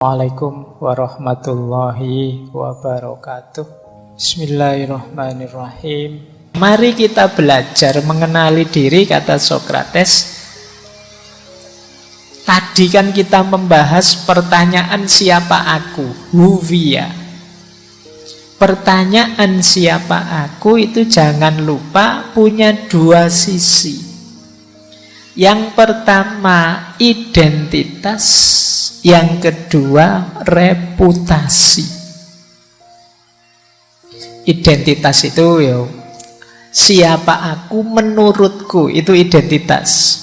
Assalamualaikum warahmatullahi wabarakatuh. Bismillahirrahmanirrahim. Mari kita belajar mengenali diri, kata Sokrates. Tadi kan kita membahas pertanyaan siapa aku, huwia. Pertanyaan siapa aku itu jangan lupa punya dua sisi. Yang pertama identitas, yang kedua reputasi. Identitas itu siapa aku menurutku, itu identitas.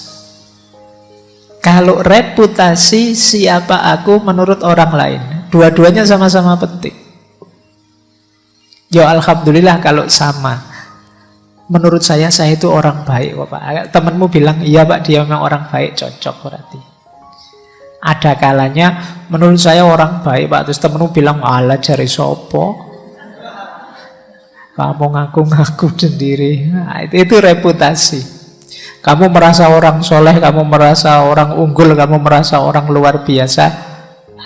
Kalau reputasi, siapa aku menurut orang lain. Dua-duanya sama-sama penting. Alhamdulillah kalau sama. Menurut saya itu orang baik kok Pak. Temanmu bilang, iya Pak dia memang orang baik, cocok berarti. Ada kalanya menurut saya orang baik Pak, terus temenmu bilang, alah jari sopo, kamu ngaku-ngaku sendiri. Nah, itu reputasi. Kamu merasa orang soleh, kamu merasa orang unggul, kamu merasa orang luar biasa,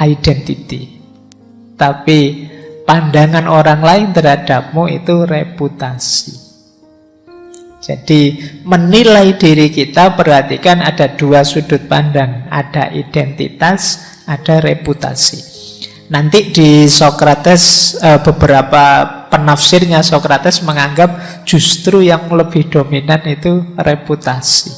identity. Tapi pandangan orang lain terhadapmu itu reputasi. Jadi menilai diri kita, perhatikan ada dua sudut pandang. Ada identitas, ada reputasi. Nanti di Sokrates, beberapa penafsirnya Sokrates menganggap justru yang lebih dominan itu reputasi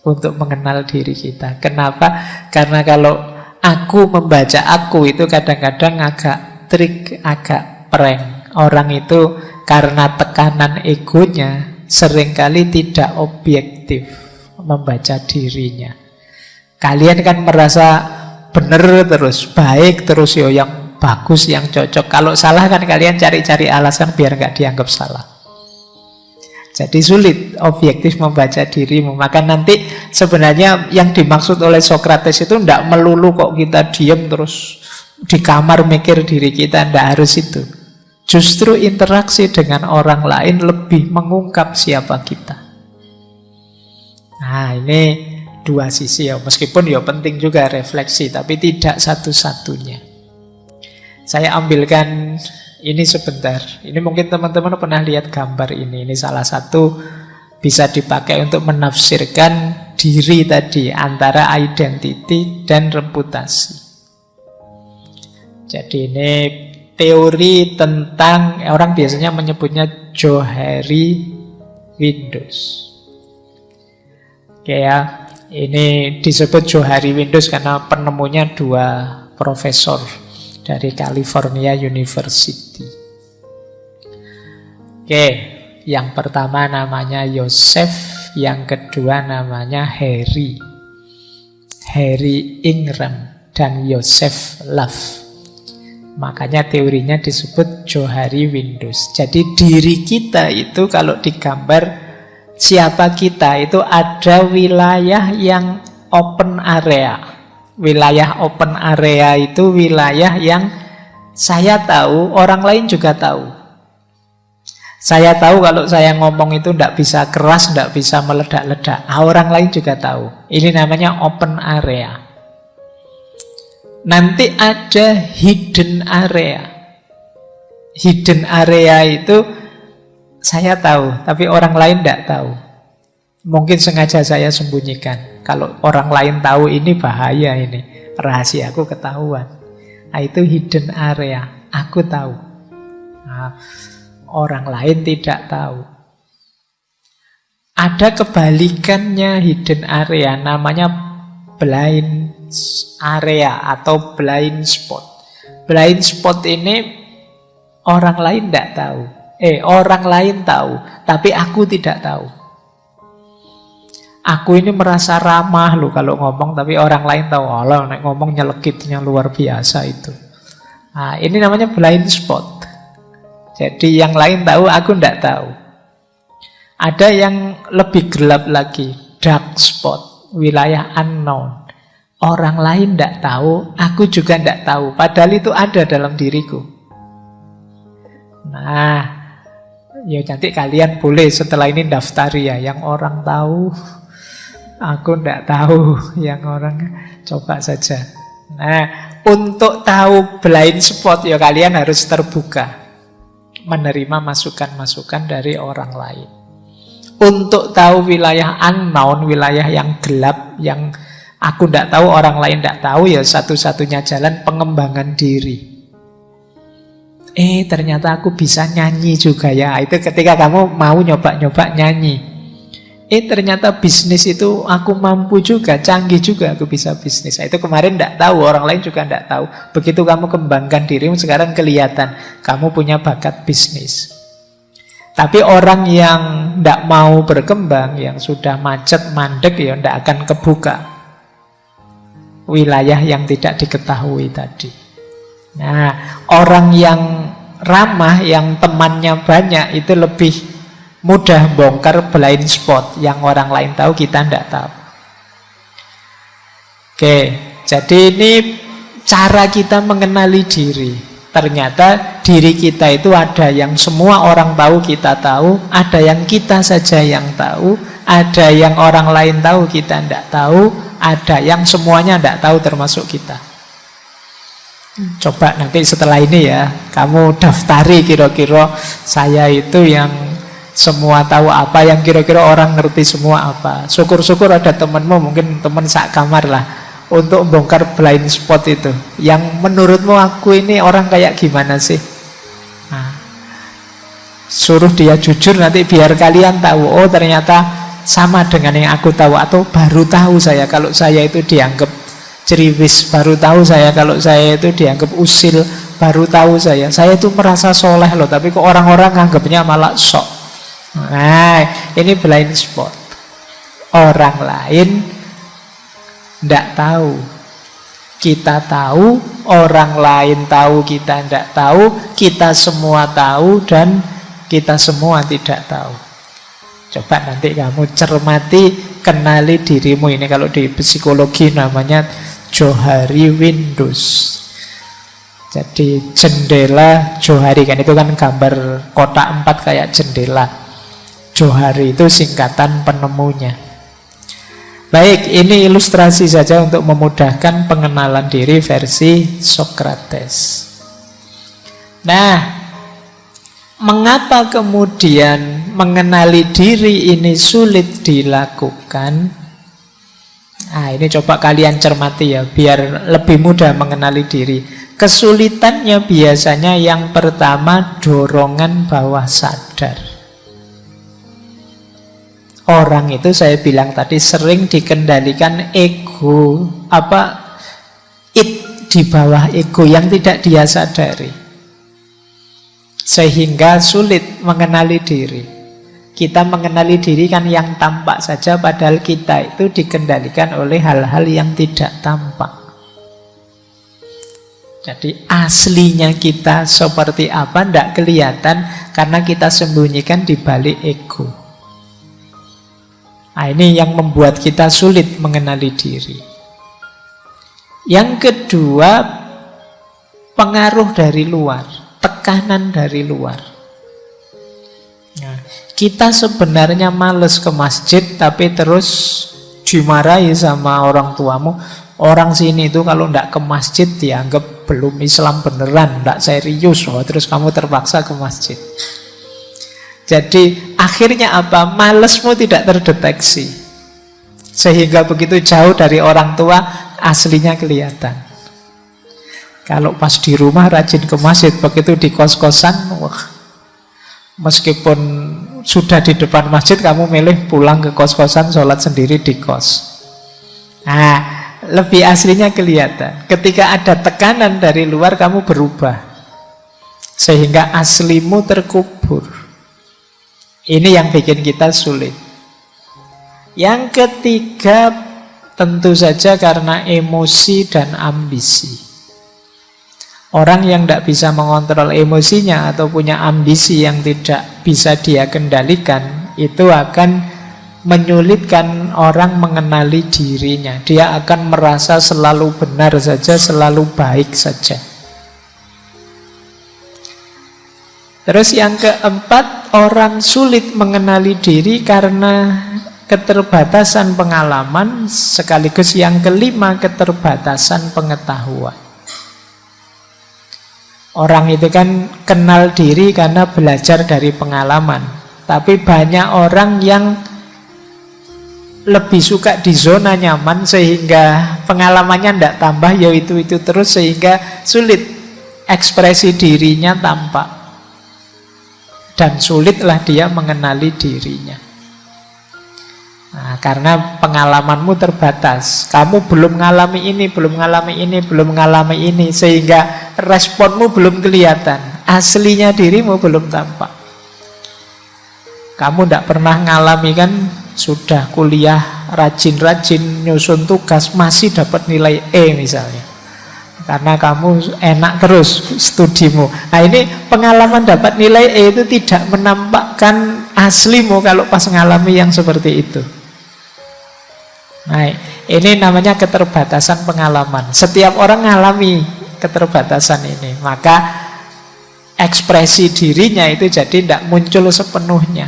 untuk mengenal diri kita. Kenapa? Karena kalau aku membaca aku itu kadang-kadang agak trik, agak prank. Orang itu karena tekanan egonya seringkali tidak objektif membaca dirinya. Kalian kan merasa benar terus, baik terus, yang bagus, yang cocok. Kalau salah kan kalian cari-cari alasan biar nggak dianggap salah. Jadi sulit objektif membaca dirimu. Maka nanti sebenarnya yang dimaksud oleh Sokrates itu tidak melulu kok kita diam terus di kamar mikir diri kita, tidak harus itu. Justru interaksi dengan orang lain lebih mengungkap siapa kita. Nah, ini dua sisi meskipun penting juga refleksi, tapi tidak satu-satunya. Saya ambilkan ini sebentar. Ini mungkin teman-teman pernah lihat gambar ini. Ini salah satu bisa dipakai untuk menafsirkan diri tadi, antara identity dan reputasi. Jadi ini teori tentang, orang biasanya menyebutnya Johari Windows. Oke ya, ini disebut Johari Windows karena penemunya dua profesor dari California University. Oke, yang pertama namanya Joseph, yang kedua namanya Harry Ingram dan Joseph Love. Makanya teorinya disebut Johari Windows. Jadi diri kita itu kalau digambar siapa kita itu ada wilayah yang open area. Wilayah open area itu wilayah yang saya tahu, orang lain juga tahu. Saya tahu kalau saya ngomong itu tidak bisa keras, tidak bisa meledak-ledak. Orang lain juga tahu. Ini namanya open area. Nanti ada hidden area. Hidden area itu saya tahu, tapi orang lain tidak tahu. Mungkin sengaja saya sembunyikan. Kalau orang lain tahu ini bahaya, ini rahasiaku ketahuan. Nah, itu hidden area. Aku tahu. Nah, orang lain tidak tahu. Ada kebalikannya hidden area, namanya blind area atau blind spot. Blind spot ini orang lain tidak tahu. Orang lain tahu, tapi aku tidak tahu. Aku ini merasa ramah loh kalau ngomong, tapi orang lain tahu. Allah, nek ngomong nyelekitnya luar biasa itu. Nah, ini namanya blind spot. Jadi yang lain tahu, aku tidak tahu. Ada yang lebih gelap lagi, dark spot, wilayah unknown. Orang lain tidak tahu, aku juga tidak tahu. Padahal itu ada dalam diriku. Nah, nanti kalian boleh setelah ini daftari ya. Yang orang tahu, aku tidak tahu. Yang orang coba saja. Nah, untuk tahu blind spot ya kalian harus terbuka, menerima masukan-masukan dari orang lain. Untuk tahu wilayah unknown, wilayah yang gelap, yang aku tidak tahu, orang lain tidak tahu, ya satu-satunya jalan pengembangan diri. Ternyata aku bisa nyanyi juga ya. Itu ketika kamu mau nyoba-nyoba nyanyi. Ternyata bisnis itu aku mampu juga, canggih juga aku bisa bisnis. Itu kemarin tidak tahu, orang lain juga tidak tahu. Begitu kamu kembangkan dirimu, sekarang kelihatan kamu punya bakat bisnis. Tapi orang yang tidak mau berkembang, yang sudah macet, mandek, ya tidak akan kebuka wilayah yang tidak diketahui tadi. Nah, orang yang ramah, yang temannya banyak, itu lebih mudah bongkar blind spot yang orang lain tahu, kita tidak tahu. Oke, jadi ini cara kita mengenali diri. Ternyata diri kita itu ada yang semua orang tahu, kita tahu. Ada yang kita saja yang tahu. Ada yang orang lain tahu, kita tidak tahu. Ada yang semuanya tidak tahu, termasuk kita. Coba nanti setelah ini ya, kamu daftari kira-kira saya itu yang semua tahu apa, yang kira-kira orang ngerti semua apa. Syukur-syukur ada temanmu, mungkin teman sak kamar lah, untuk bongkar blind spot itu. Yang menurutmu aku ini orang kayak gimana sih? Nah, suruh dia jujur nanti biar kalian tahu, oh ternyata sama dengan yang aku tahu. Atau baru tahu saya kalau saya itu dianggap ceriwis, baru tahu saya kalau saya itu dianggap usil, baru tahu saya itu merasa soleh loh, tapi kok orang-orang anggapnya malah sok. Nah, ini blind spot. Orang lain tidak tahu, kita tahu. Orang lain tahu, kita tidak tahu. Kita semua tahu dan kita semua tidak tahu. Coba nanti kamu cermati, kenali dirimu. Ini kalau di psikologi namanya Johari Windows. Jadi jendela Johari, kan itu kan gambar kotak 4 kayak jendela. Johari itu singkatan penemunya. Baik, ini ilustrasi saja untuk memudahkan pengenalan diri versi Socrates. Nah, mengapa kemudian mengenali diri ini sulit dilakukan? Nah, ini coba kalian cermati ya, biar lebih mudah mengenali diri. Kesulitannya biasanya yang pertama, dorongan bawah sadar. Orang itu saya bilang tadi sering dikendalikan ego, di bawah ego yang tidak dia sadari. Sehingga sulit mengenali diri. Kita mengenali diri kan yang tampak saja, padahal kita itu dikendalikan oleh hal-hal yang tidak tampak. Jadi aslinya kita seperti apa tidak kelihatan karena kita sembunyikan di balik ego. Nah, ini yang membuat kita sulit mengenali diri. Yang kedua, pengaruh dari luar, tekanan dari luar. Nah, kita sebenarnya males ke masjid, tapi terus dimarahi sama orang tuamu. Orang sini itu kalau tidak ke masjid dianggap belum Islam beneran, tidak serius. Terus kamu terpaksa ke masjid. Jadi akhirnya apa? Malesmu tidak terdeteksi. Sehingga begitu jauh dari orang tua, aslinya kelihatan. Kalau pas di rumah rajin ke masjid, begitu di kos-kosan, wah, meskipun sudah di depan masjid, kamu milih pulang ke kos-kosan, sholat sendiri di kos. Nah, lebih aslinya kelihatan. Ketika ada tekanan dari luar, kamu berubah. Sehingga aslimu terkubur. Ini yang bikin kita sulit. Yang ketiga, tentu saja karena emosi dan ambisi. Orang yang tidak bisa mengontrol emosinya atau punya ambisi yang tidak bisa dia kendalikan, itu akan menyulitkan orang mengenali dirinya. Dia akan merasa selalu benar saja, selalu baik saja. Terus yang keempat, orang sulit mengenali diri karena keterbatasan pengalaman, sekaligus yang kelima keterbatasan pengetahuan. Orang itu kan kenal diri karena belajar dari pengalaman. Tapi banyak orang yang lebih suka di zona nyaman sehingga pengalamannya tidak tambah, ya itu terus, sehingga sulit ekspresi dirinya tampak. Dan sulitlah dia mengenali dirinya. Nah, karena pengalamanmu terbatas. Kamu belum mengalami ini, belum mengalami ini, belum mengalami ini, sehingga responmu belum kelihatan. Aslinya dirimu belum tampak. Kamu tidak pernah mengalami kan, sudah kuliah rajin-rajin nyusun tugas masih dapat nilai E misalnya. Karena kamu enak terus studimu. Nah, ini pengalaman dapat nilai E itu tidak menampakkan aslimu kalau pas mengalami yang seperti itu. Nah, ini namanya keterbatasan pengalaman. Setiap orang mengalami keterbatasan ini, maka ekspresi dirinya itu jadi tidak muncul sepenuhnya.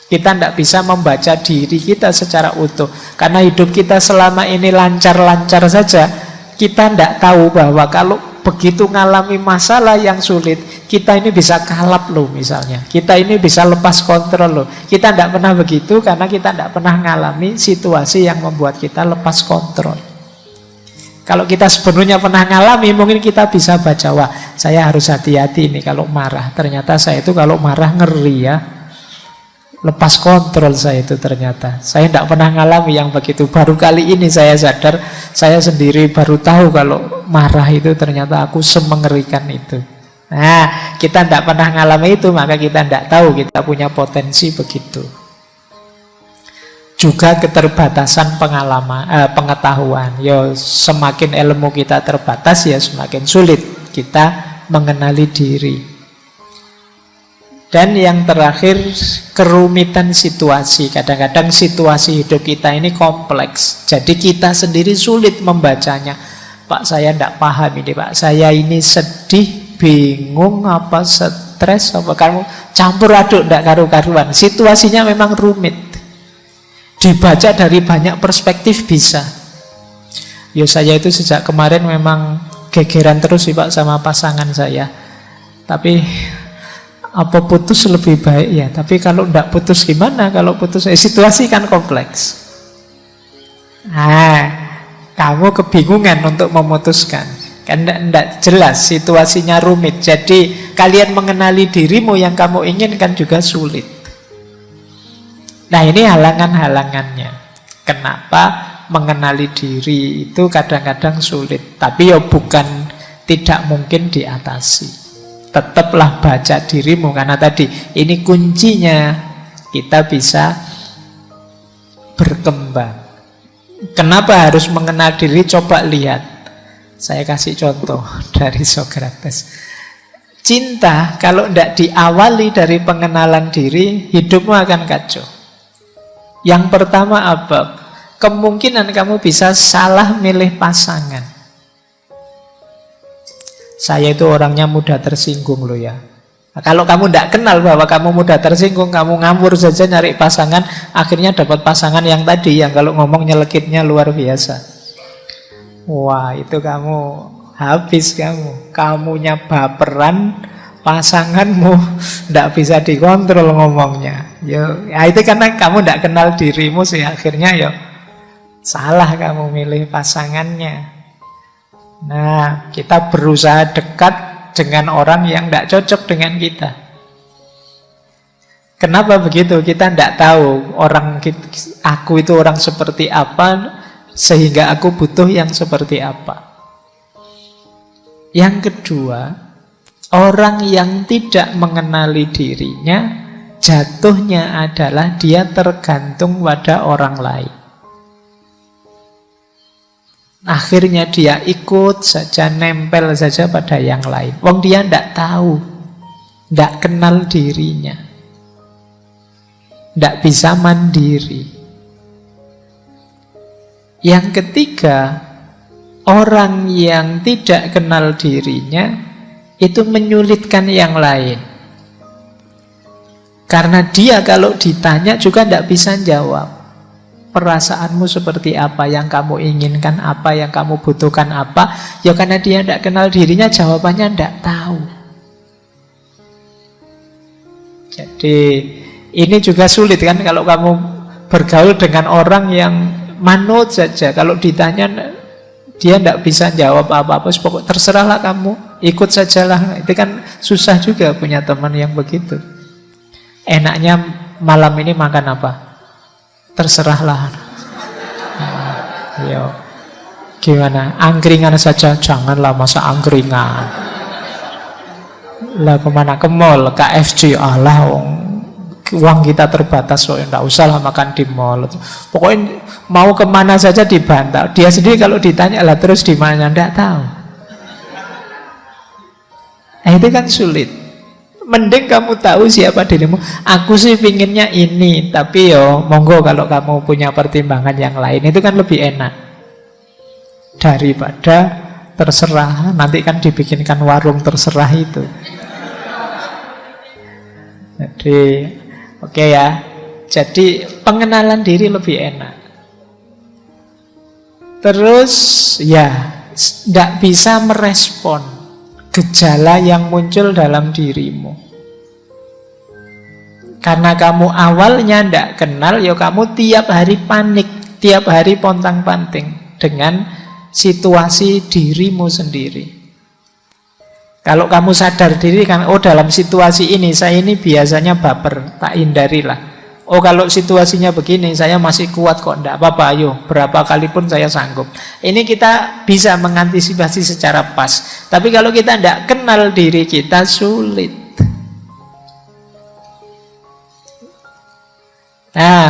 Kita tidak bisa membaca diri kita secara utuh. Karena hidup kita selama ini lancar-lancar saja, kita tidak tahu bahwa kalau begitu mengalami masalah yang sulit, kita ini bisa kalap loh misalnya. Kita ini bisa lepas kontrol loh. Kita tidak pernah begitu karena kita tidak pernah mengalami situasi yang membuat kita lepas kontrol. Kalau kita sebenarnya pernah mengalami, mungkin kita bisa baca, wah saya harus hati-hati nih kalau marah. Ternyata saya itu kalau marah ngeri ya. Lepas kontrol saya itu ternyata. Saya tidak pernah mengalami yang begitu. Baru kali ini saya sadar, saya sendiri baru tahu kalau marah itu ternyata aku semengerikan itu. Nah, kita tidak pernah mengalami itu, maka kita tidak tahu kita punya potensi begitu. Juga keterbatasan pengetahuan. Ya, semakin ilmu kita terbatas, ya semakin sulit kita mengenali diri. Dan yang terakhir, kerumitan situasi. Kadang-kadang situasi hidup kita ini kompleks. Jadi kita sendiri sulit membacanya. Pak, saya tidak paham ini, Pak. Saya ini sedih, bingung, apa stres, apa kamu campur aduk, tidak karu-karuan. Situasinya memang rumit. Dibaca dari banyak perspektif bisa. Ya saya itu sejak kemarin memang gegeran terus sih Pak sama pasangan saya. Tapi apa putus lebih baik ya. Tapi kalau tidak putus gimana? Kalau putus, situasi kan kompleks. Nah, kamu kebingungan untuk memutuskan. Kan tidak jelas, situasinya rumit. Jadi kalian mengenali dirimu yang kamu inginkan juga sulit. Nah, ini halangan-halangannya. Kenapa mengenali diri itu kadang-kadang sulit. Tapi ya bukan tidak mungkin diatasi. Tetaplah baca dirimu, karena tadi ini kuncinya kita bisa berkembang. Kenapa harus mengenal diri? Coba lihat. Saya kasih contoh dari Socrates. Cinta kalau tidak diawali dari pengenalan diri, hidupmu akan kacau. Yang pertama apa? Kemungkinan kamu bisa salah milih pasangan. Saya itu orangnya mudah tersinggung loh ya. Nah, kalau kamu tidak kenal bahwa kamu mudah tersinggung, kamu ngawur saja nyari pasangan, akhirnya dapat pasangan yang tadi, yang kalau ngomong nyelekitnya luar biasa. Wah, itu kamu habis kamu. Kamunya baperan, pasanganmu tidak bisa dikontrol ngomongnya. Yo, ya itu karena kamu tidak kenal dirimu sih, akhirnya yo salah kamu milih pasangannya. Nah, kita berusaha dekat dengan orang yang tidak cocok dengan kita. Kenapa begitu? Kita tidak tahu aku itu orang seperti apa, sehingga aku butuh yang seperti apa. Yang kedua, orang yang tidak mengenali dirinya, jatuhnya adalah dia tergantung pada orang lain. Akhirnya dia ikut saja, nempel saja pada yang lain. Wong dia tidak tahu, tidak kenal dirinya, tidak bisa mandiri. Yang ketiga, orang yang tidak kenal dirinya itu menyulitkan yang lain. Karena dia kalau ditanya juga tidak bisa jawab. perasaanmu seperti apa, yang kamu inginkan apa, yang kamu butuhkan apa. Ya karena dia tidak kenal dirinya, jawabannya tidak tahu. Jadi ini juga sulit kan kalau kamu bergaul dengan orang yang manut saja. Kalau ditanya dia tidak bisa jawab apa-apa, pokoknya terserahlah kamu, ikut sajalah. Itu kan susah juga punya teman yang begitu. Enaknya malam ini makan apa? Terserahlah. Yo, gimana? Angkringan saja? Janganlah, masa angkringan. Lah kemana? Ke mall, KFC. Alah, uang kita terbatas, so enggak usah lah makan di mall. Pokoknya mau kemana saja dibantah. Dia sendiri kalau ditanya lah terus di mana, enggak tahu. Itu kan sulit. Mending kamu tahu siapa dirimu. Aku sih pinginnya ini, tapi yo monggo kalau kamu punya pertimbangan yang lain. Itu kan lebih enak daripada terserah. Nanti kan dibikinkan warung terserah itu. Jadi oke ya. Jadi pengenalan diri lebih enak. Terus ya tidak bisa merespon gejala yang muncul dalam dirimu. Karena kamu awalnya tidak kenal, ya kamu tiap hari panik, tiap hari pontang-panting dengan situasi dirimu sendiri. Kalau kamu sadar diri kan, oh dalam situasi ini saya ini biasanya baper, tak hindarilah. Oh kalau situasinya begini saya masih kuat kok, enggak apa-apa, ayo berapa kali pun saya sanggup. Ini kita bisa mengantisipasi secara pas. Tapi kalau kita enggak kenal diri kita, sulit. Nah,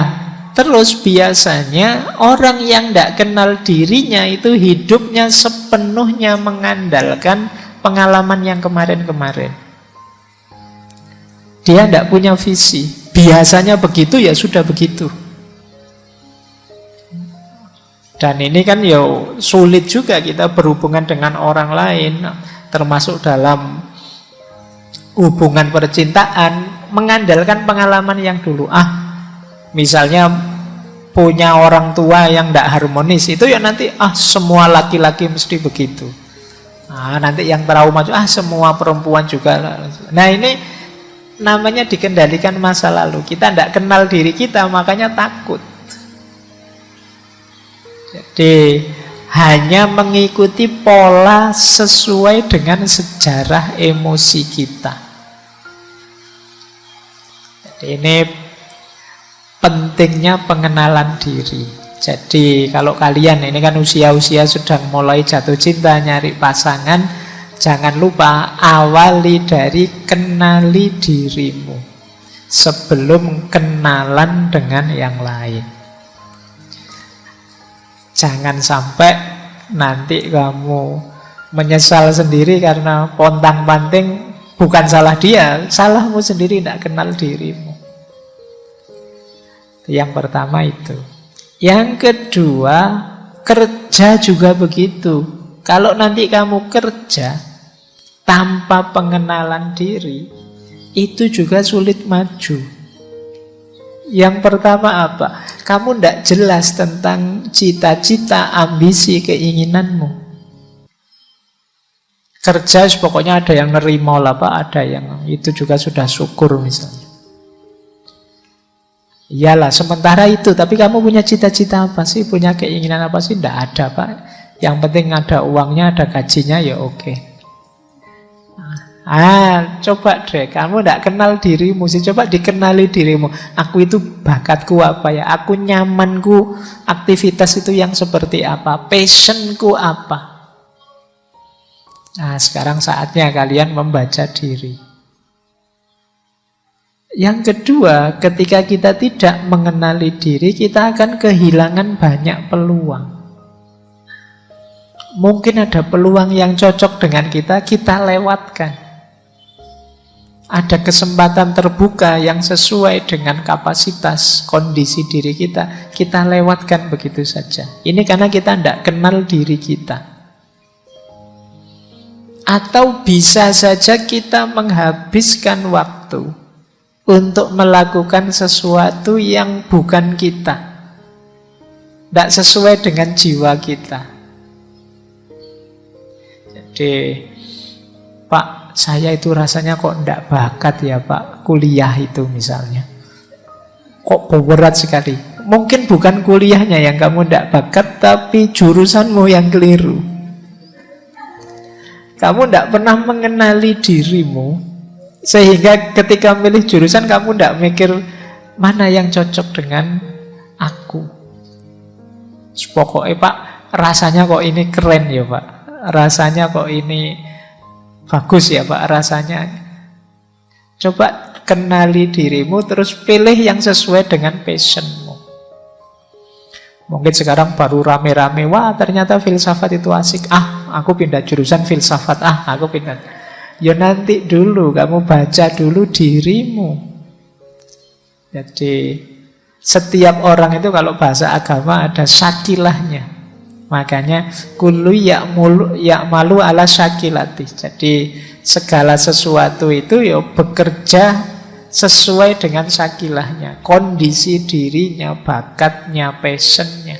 terus biasanya orang yang enggak kenal dirinya itu hidupnya sepenuhnya mengandalkan pengalaman yang kemarin-kemarin. Dia enggak punya visi. Biasanya begitu, ya sudah begitu. Dan ini kan ya sulit juga kita berhubungan dengan orang lain, termasuk dalam hubungan percintaan, mengandalkan pengalaman yang dulu. Misalnya punya orang tua yang tidak harmonis, itu ya nanti semua laki-laki mesti begitu. Nanti yang trauma, semua perempuan juga. Nah ini namanya dikendalikan masa lalu. Kita tidak kenal diri kita, makanya takut. Jadi hanya mengikuti pola sesuai dengan sejarah emosi kita. Jadi ini pentingnya pengenalan diri. Jadi kalau kalian ini kan usia-usia sedang mulai jatuh cinta, nyari pasangan, jangan lupa awali dari kenali dirimu sebelum kenalan dengan yang lain. Jangan sampai nanti kamu menyesal sendiri karena pontang-panting. Bukan salah dia, salahmu sendiri, tidak kenal dirimu. Yang pertama itu. Yang kedua, kerja juga begitu. Kalau nanti kamu kerja tanpa pengenalan diri, itu juga sulit maju. Yang pertama apa? Kamu tidak jelas tentang cita-cita, ambisi, keinginanmu. Kerja pokoknya ada yang nerima lah Pak, ada yang itu juga sudah syukur misalnya. Iyalah sementara itu, tapi kamu punya cita-cita apa sih? Punya keinginan apa sih? Tidak ada Pak. Yang penting ada uangnya, ada gajinya, ya oke. Coba deh, kamu tidak kenal dirimu sih. Coba dikenali dirimu. Aku itu bakatku apa ya? Aku nyamanku, aktivitas itu yang seperti apa? Passionku apa? Nah, sekarang saatnya kalian membaca diri. Yang kedua, ketika kita tidak mengenali diri, kita akan kehilangan banyak peluang. Mungkin ada peluang yang cocok dengan kita, kita lewatkan. Ada kesempatan terbuka yang sesuai dengan kapasitas, kondisi diri kita, kita lewatkan begitu saja. Ini karena kita tidak kenal diri kita. Atau bisa saja kita menghabiskan waktu untuk melakukan sesuatu yang bukan kita. Tidak sesuai dengan jiwa kita. Jadi, Pak, saya itu rasanya kok tidak bakat ya Pak, kuliah itu misalnya. Kok berat sekali. Mungkin bukan kuliahnya yang kamu tidak bakat, tapi jurusanmu yang keliru. Kamu tidak pernah mengenali dirimu, sehingga ketika milih jurusan kamu tidak mikir mana yang cocok dengan aku. Pokoknya Pak, rasanya kok ini keren ya Pak, rasanya kok ini bagus ya Pak, rasanya. Coba kenali dirimu, terus pilih yang sesuai dengan passionmu. Mungkin sekarang baru rame-rame, wah ternyata filsafat itu asik. Aku pindah jurusan filsafat. Aku pindah. Ya nanti dulu, kamu baca dulu dirimu. Jadi setiap orang itu kalau bahasa agama ada syakilahnya. Makanya kullu ya'malu ala syakilati. Jadi segala sesuatu itu ya bekerja sesuai dengan syakilahnya, kondisi dirinya, bakatnya, passionnya.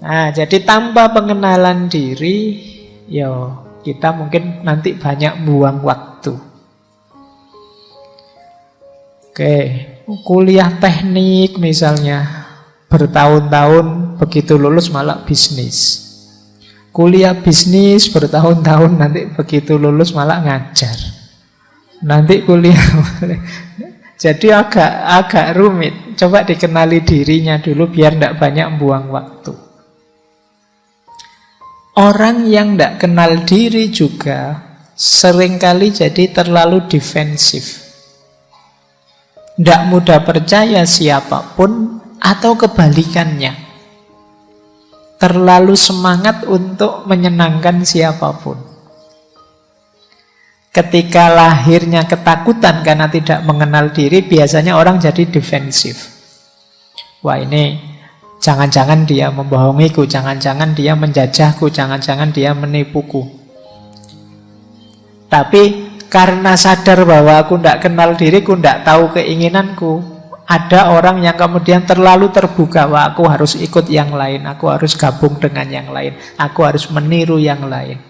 Nah, jadi tanpa pengenalan diri, ya kita mungkin nanti banyak buang waktu. Oke, kuliah teknik misalnya, bertahun-tahun, begitu lulus malah bisnis. Kuliah bisnis bertahun-tahun, nanti begitu lulus malah ngajar. Nanti kuliah. Jadi agak rumit. Coba dikenali dirinya dulu biar tidak banyak buang waktu. Orang yang tidak kenal diri juga seringkali jadi terlalu defensif. Tidak mudah percaya siapapun, atau kebalikannya, terlalu semangat untuk menyenangkan siapapun. Ketika lahirnya ketakutan karena tidak mengenal diri, biasanya orang jadi defensif. Wah, ini jangan-jangan dia membohongiku, jangan-jangan dia menjajahku, jangan-jangan dia menipuku. Tapi karena sadar bahwa aku tidak kenal diriku, tidak tahu keinginanku, ada orang yang kemudian terlalu terbuka. Wah, aku harus ikut yang lain, aku harus gabung dengan yang lain, aku harus meniru yang lain.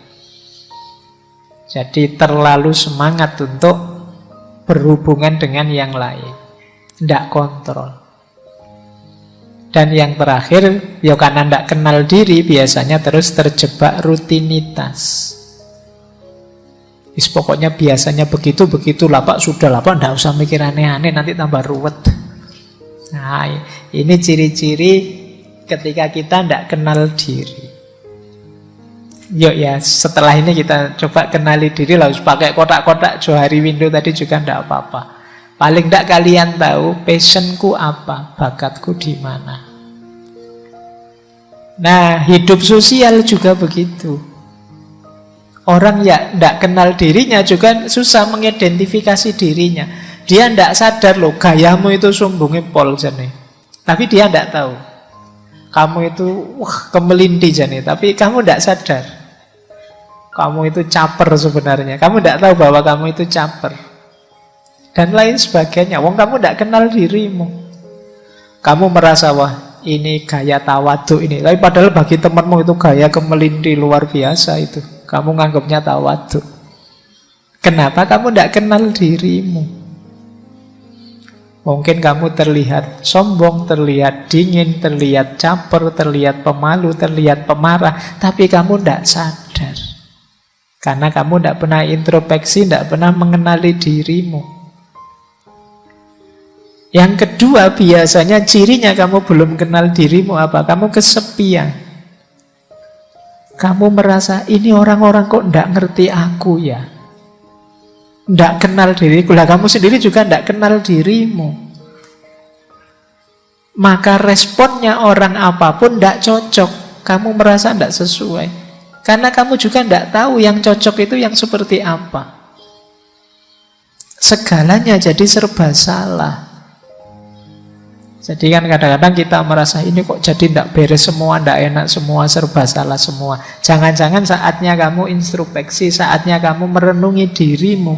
Jadi terlalu semangat untuk berhubungan dengan yang lain, tidak kontrol. Dan yang terakhir, ya karena tidak kenal diri, biasanya terus terjebak rutinitas. Pokoknya biasanya begitu-begitulah Pak, sudah lah Pak, tidak usah mikir aneh-aneh, nanti tambah ruwet. Nah, ini ciri-ciri ketika kita tidak kenal diri. Yuk ya, setelah ini kita coba kenali diri lah. Pakai kotak-kotak Johari Window tadi juga tidak apa-apa. Paling tidak kalian tahu passionku apa, bakatku di mana. Nah, hidup sosial juga begitu. Orang yang tidak kenal dirinya juga susah mengidentifikasi dirinya. Dia tidak sadar loh, gayamu itu sumbungi pol jane. Tapi dia tidak tahu. Kamu itu kemelindi jane, tapi kamu tidak sadar. Kamu itu caper sebenarnya. Kamu tidak tahu bahwa kamu itu caper. Dan lain sebagainya. Wong kamu tidak kenal dirimu. Kamu merasa, wah ini gaya tawadhu ini. Tapi padahal bagi temanmu itu gaya kemelindi luar biasa itu. Kamu nganggapnya tawadhu. Kenapa kamu tidak kenal dirimu? Mungkin kamu terlihat sombong, terlihat dingin, terlihat caper, terlihat pemalu, terlihat pemarah. Tapi kamu tidak sadar. Karena kamu tidak pernah introspeksi, tidak pernah mengenali dirimu. Yang kedua, biasanya cirinya kamu belum kenal dirimu apa? Kamu kesepian. Kamu merasa, ini orang-orang kok tidak ngerti aku ya. Tidak kenal diriku. Lah kamu sendiri juga tidak kenal dirimu. Maka responnya orang apapun tidak cocok. Kamu merasa tidak sesuai. Karena kamu juga tidak tahu yang cocok itu yang seperti apa. Segalanya jadi serba salah. Jadi kan kadang-kadang kita merasa ini kok jadi tidak beres semua, tidak enak semua, serba salah semua. Jangan-jangan saatnya kamu introspeksi, saatnya kamu merenungi dirimu.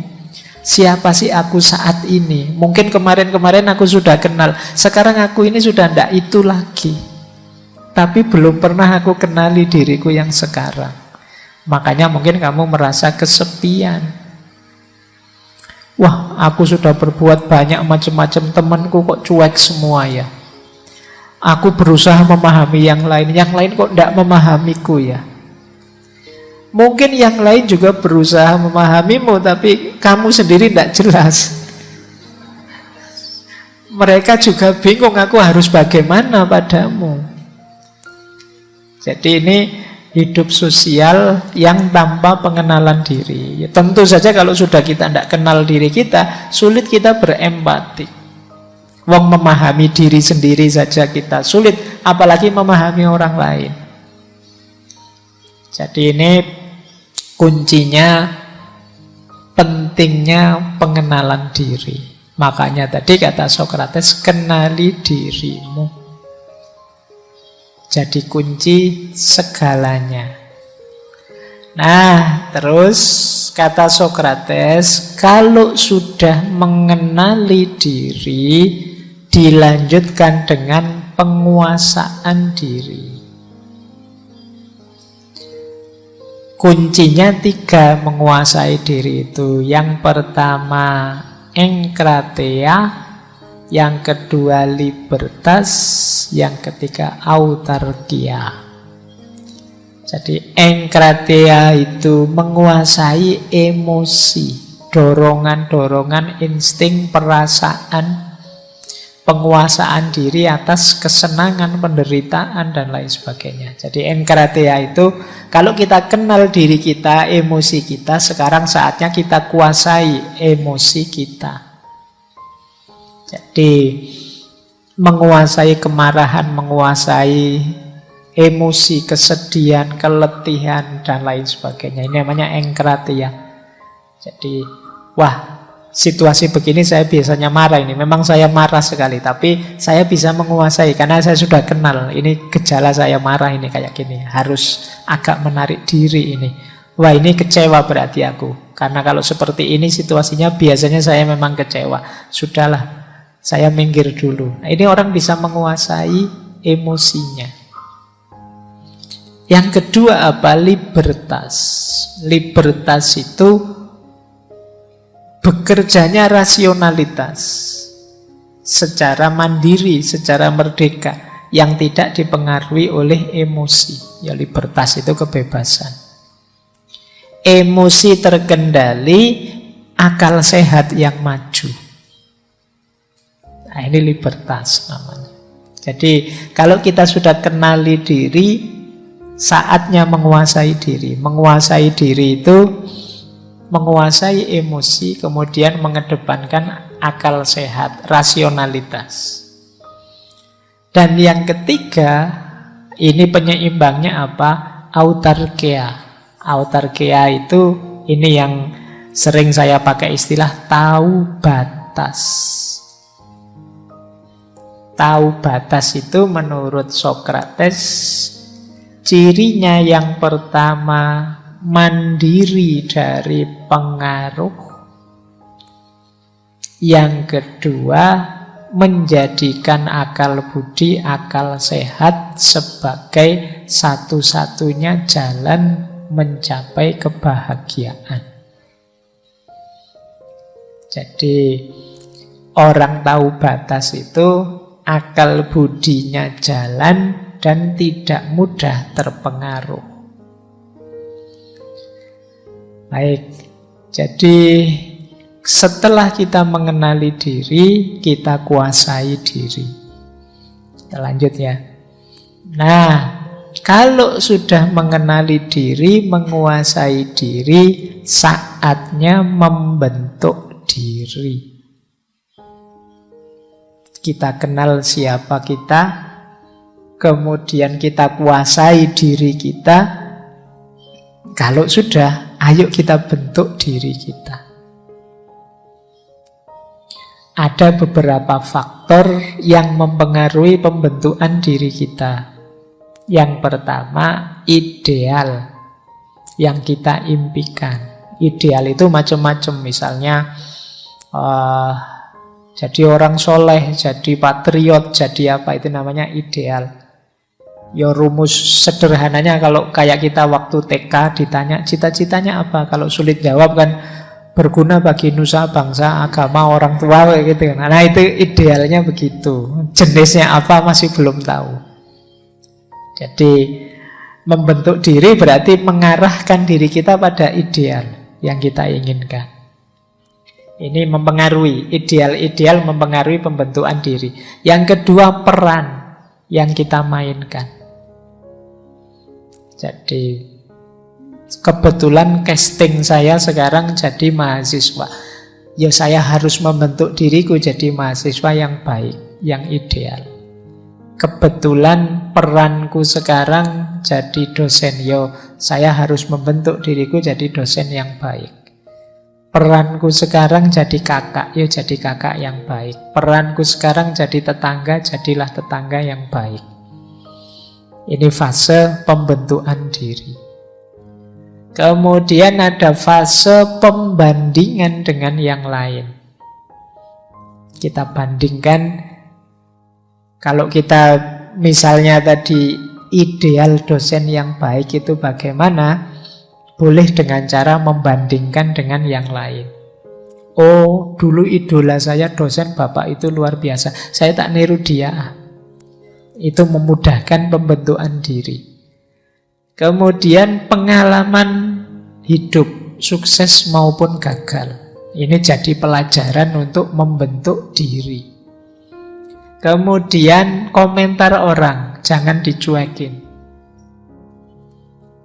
Siapa sih aku saat ini? Mungkin kemarin-kemarin aku sudah kenal, sekarang aku ini sudah tidak itu lagi. tapi belum pernah aku kenali diriku yang sekarang. Makanya mungkin kamu merasa kesepian. Wah, aku sudah berbuat banyak macam-macam, temanku kok cuek semua ya. Aku berusaha memahami yang lain kok tidak memahamiku ya. Mungkin yang lain juga berusaha memahamimu, tapi kamu sendiri tidak jelas. Mereka juga bingung, aku harus bagaimana padamu. Jadi ini hidup sosial yang tanpa pengenalan diri. Ya, tentu saja kalau sudah kita tidak kenal diri kita, sulit kita berempati. Wong memahami diri sendiri saja kita sulit, apalagi memahami orang lain. Jadi ini kuncinya, pentingnya pengenalan diri. Makanya tadi kata Sokrates, kenali dirimu. Jadi kunci segalanya. Nah, terus kata Sokrates, kalau sudah mengenali diri, dilanjutkan dengan penguasaan diri. Kuncinya 3 menguasai diri itu. Yang pertama engkrateia, yang kedua libertas, yang ketiga autarkia. Jadi engkrateia itu menguasai emosi, dorongan-dorongan, insting, perasaan, penguasaan diri atas kesenangan, penderitaan, dan lain sebagainya. Jadi engkrateia itu, kalau kita kenal diri kita, emosi kita, sekarang saatnya kita kuasai emosi kita. Jadi menguasai kemarahan, menguasai emosi, kesedihan, keletihan, dan lain sebagainya. Ini namanya engkrateia. Jadi, wah, situasi begini saya biasanya marah ini. Memang saya marah sekali, tapi saya bisa menguasai karena saya sudah kenal. Ini gejala saya marah ini kayak gini. Harus agak menarik diri ini. Wah, ini kecewa berarti aku. Karena kalau seperti ini situasinya biasanya saya memang kecewa. Sudahlah, saya minggir dulu. Nah, ini orang bisa menguasai emosinya. Yang kedua apa? Libertas. Libertas itu bekerjanya rasionalitas, secara mandiri, secara merdeka, yang tidak dipengaruhi oleh emosi. Ya, libertas itu kebebasan. Emosi terkendali, akal sehat yang maju. Nah, ini libertas namanya. Jadi kalau kita sudah kenali diri, saatnya menguasai diri. Menguasai diri itu menguasai emosi, kemudian mengedepankan akal sehat, rasionalitas. Dan yang ketiga, ini penyeimbangnya apa? Autarkia. Autarkia itu, ini yang sering saya pakai istilah tahu batas. Tahu batas itu menurut Sokrates, cirinya yang pertama mandiri dari pengaruh. Yang kedua, menjadikan akal budi, akal sehat sebagai satu-satunya jalan mencapai kebahagiaan. Jadi orang tahu batas itu akal budinya jalan dan tidak mudah terpengaruh. Baik, jadi setelah kita mengenali diri, kita kuasai diri. Kita lanjut ya. Nah, kalau sudah mengenali diri, menguasai diri, saatnya membentuk diri. Kita kenal siapa kita, kemudian kita kuasai diri kita. Kalau sudah, ayo kita bentuk diri kita. Ada beberapa faktor yang mempengaruhi pembentukan diri kita. Yang pertama, ideal yang kita impikan. Ideal itu macam-macam, misalnya jadi orang soleh, jadi patriot, jadi apa, itu namanya ideal. Ya rumus sederhananya kalau kayak kita waktu TK ditanya cita-citanya apa, kalau sulit jawab kan berguna bagi nusa, bangsa, agama, orang tua kayak gitu. Nah itu idealnya begitu. Jenisnya apa masih belum tahu. Jadi membentuk diri berarti mengarahkan diri kita pada ideal yang kita inginkan. Ini mempengaruhi, ideal-ideal mempengaruhi pembentukan diri. Yang kedua, peran yang kita mainkan. Jadi kebetulan casting saya sekarang jadi mahasiswa. Ya saya harus membentuk diriku jadi mahasiswa yang baik, yang ideal. Kebetulan peranku sekarang jadi dosen. Yo, saya harus membentuk diriku jadi dosen yang baik. Peranku sekarang jadi kakak, ya jadi kakak yang baik. Peranku sekarang jadi tetangga, jadilah tetangga yang baik. Ini fase pembentukan diri. Kemudian ada fase pembandingan dengan yang lain. Kita bandingkan, kalau kita misalnya tadi ideal dosen yang baik itu bagaimana? Boleh dengan cara membandingkan dengan yang lain. Oh, dulu idola saya dosen bapak itu luar biasa. Saya tak niru dia. Itu memudahkan pembentukan diri. Kemudian pengalaman hidup, sukses maupun gagal. Ini jadi pelajaran untuk membentuk diri. Kemudian komentar orang, jangan dicuekin.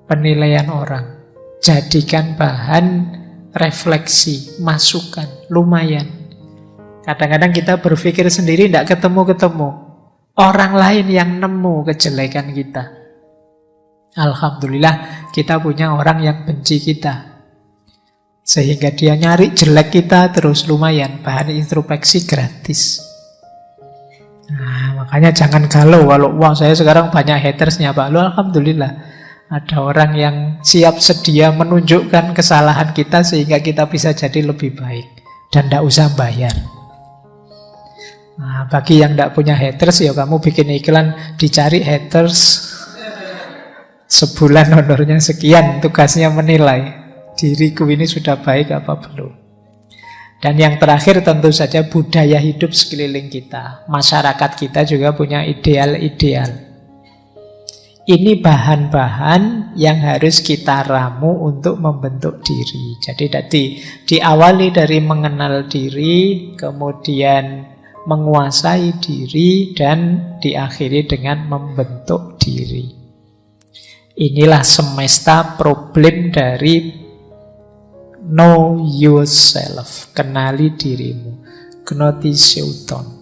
Penilaian orang, jadikan bahan refleksi, masukan, lumayan. Kadang-kadang kita berpikir sendiri tidak ketemu-ketemu. Orang lain yang nemu kejelekan kita. Alhamdulillah kita punya orang yang benci kita. Sehingga dia nyari jelek kita terus lumayan. Bahan introspeksi gratis. Nah, makanya jangan galau. Kalau wah saya sekarang banyak hatersnya Pak. Lu alhamdulillah. Ada orang yang siap sedia menunjukkan kesalahan kita sehingga kita bisa jadi lebih baik. Dan tidak usah bayar. Nah, bagi yang tidak punya haters, ya kamu bikin iklan dicari haters. Sebulan honornya sekian, tugasnya menilai diriku ini sudah baik apa belum. Dan yang terakhir tentu saja budaya hidup sekeliling kita. Masyarakat kita juga punya ideal-ideal. Ini bahan-bahan yang harus kita ramu untuk membentuk diri. Jadi tadi diawali dari mengenal diri, kemudian menguasai diri, dan diakhiri dengan membentuk diri. Inilah semesta problem dari know yourself, kenali dirimu, Gnoti Seuton.